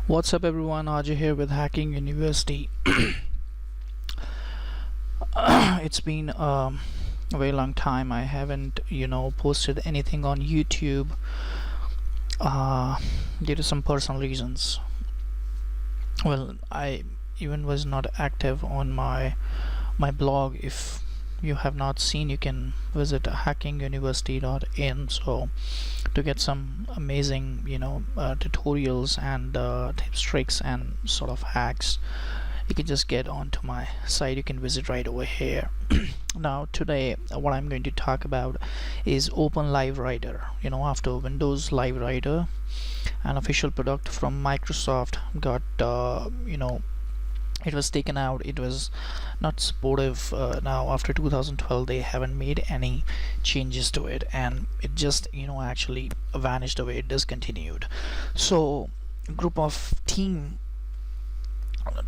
What's up everyone, Ajay here with Hacking University. It's been a very long time. I haven't, posted anything on YouTube due to some personal reasons. Well, I even was not active on my blog. If you have not seen, you can visit hackinguniversity.in so to get some amazing tutorials and tips, tricks, and sort of hacks. You can just get onto my site. You can visit right over here. Now today what I'm going to talk about is Open Live Writer. After Windows Live Writer, an official product from Microsoft, got it was taken out. It was not supportive. Now after 2012 they haven't made any changes to it, and it just actually vanished away, discontinued. So a group of team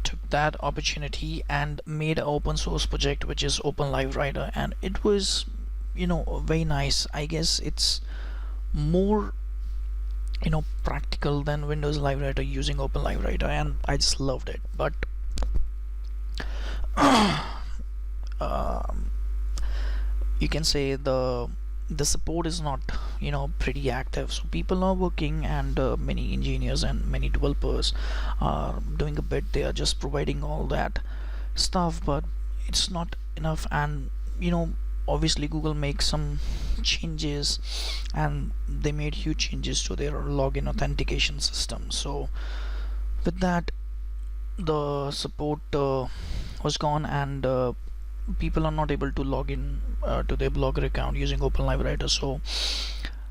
took that opportunity and made an open source project which is Open Live Writer, and it was very nice. I guess it's more practical than Windows Live Writer using Open Live Writer, and I just loved it. But you can say the support is not pretty active, so people are working, and many engineers and many developers are doing a bit. They are just providing all that stuff, but it's not enough. And obviously Google makes some changes, and they made huge changes to their login authentication system. So with that, the support was gone, and people are not able to log in to their Blogger account using Open Live Writer. So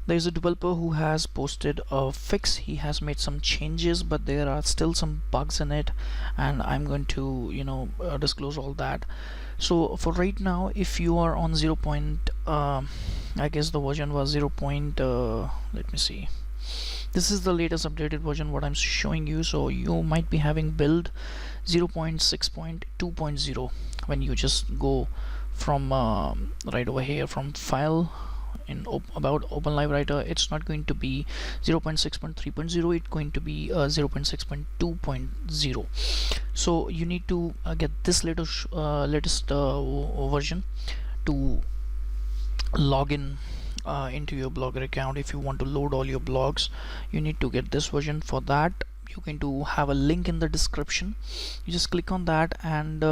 there is a developer who has posted a fix. He has made some changes, but there are still some bugs in it, and I'm going to disclose all that. So for right now, if you are on 0. I guess the version was 0. Let me see. This is the latest updated version what I'm showing you. So you might be having build 0.6.2.0 when you just go from right over here from file in about Open Live Writer. It's not going to be 0.6.3.0, it's going to be 0.6.2.0. so you need to get this latest version to log in into your Blogger account. If you want to load all your blogs, you need to get this version. For that, you're going to have a link in the description. You just click on that, and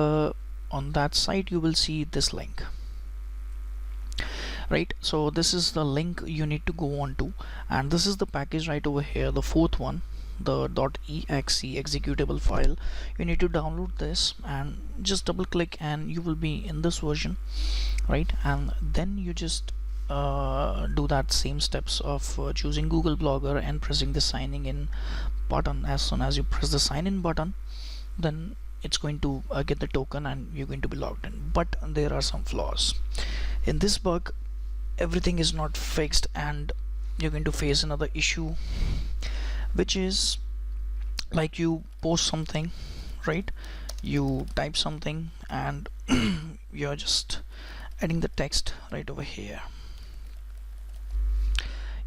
on that site you will see this link, right? So this is the link you need to go on to, and this is the package right over here, the fourth one, the .exe executable file. You need to download this and just double click, and you will be in this version, right? And then you just do that same steps of choosing Google Blogger and pressing the signing in button. As soon as you press the sign in button, then it's going to get the token and you're going to be logged in. But there are some flaws in this bug. Everything is not fixed, and you're going to face another issue, which is like you post something, right? You type something, and you're just adding the text right over here.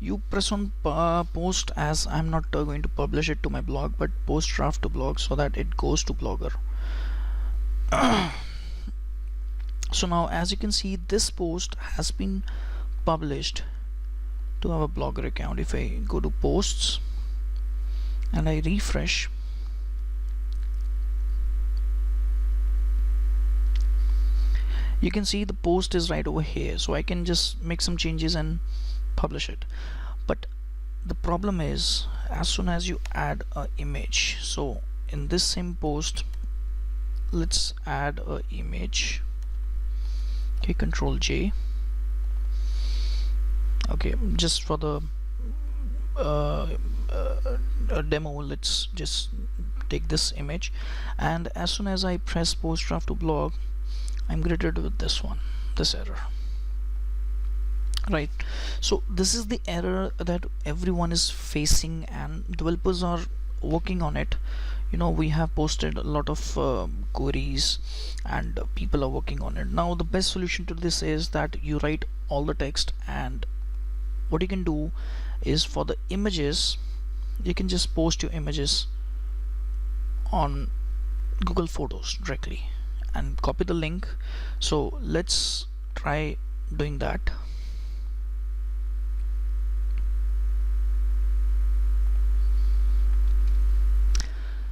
You press on post, as I'm not going to publish it to my blog, but post draft to blog, so that it goes to Blogger. So now, as you can see, this post has been published to our Blogger account. If I go to posts and I refresh, you can see the post is right over here. So I can just make some changes and publish it. But the problem is, as soon as you add an image, so in this same post, let's add an image. Okay, Control J. Okay, just for the demo, let's just take this image, and as soon as I press post draft to blog, I'm greeted with this error, right? So this is the error that everyone is facing, and developers are working on it. We have posted a lot of queries, and people are working on it. Now the best solution to this is that you write all the text, and what you can do is, for the images, you can just post your images on Google Photos directly and copy the link. So let's try doing that.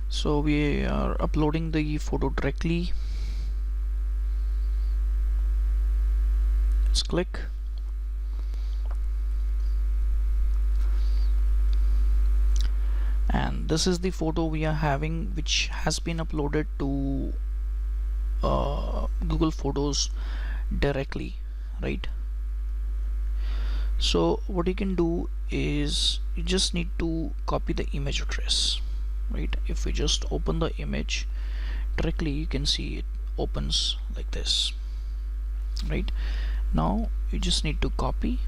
So we are uploading the photo directly. Let's click. And this is the photo we are having, which has been uploaded to Google Photos directly, right? So what you can do is you just need to copy the image address, right? If we just open the image directly, you can see it opens like this, right? Now you just need to copy,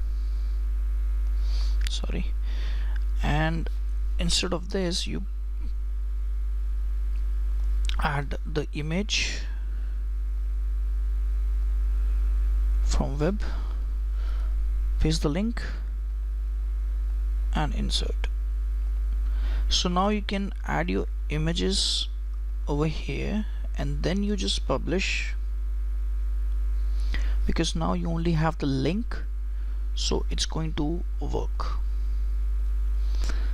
sorry, and instead of this you add the image from web, paste the link and insert. So now you can add your images over here and then you just publish, because now you only have the link, so it's going to work.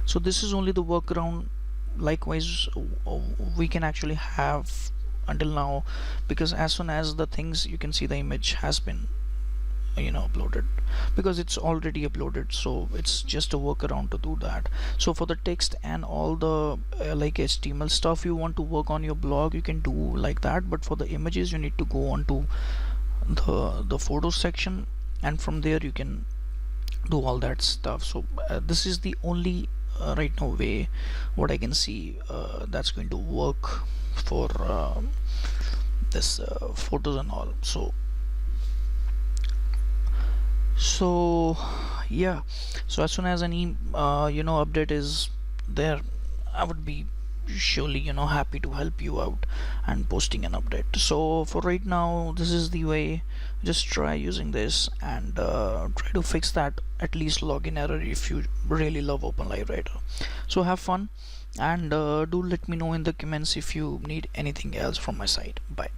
So this is only the workaround. Likewise, we can actually have until now, because as soon as the things, you can see the image has been uploaded, because it's already uploaded, so it's just a workaround to do that. So for the text and all the like HTML stuff you want to work on your blog, you can do like that, but for the images you need to go on to the photos section, and from there you can do all that stuff. So this is the only right now way what I can see that's going to work for this photos and all. So yeah, so as soon as any update is there, I would be surely happy to help you out and posting an update. So for right now, this is the way. Just try using this and try to fix that at least login error if you really love OpenLive Writer. So have fun and do let me know in the comments if you need anything else from my side. Bye.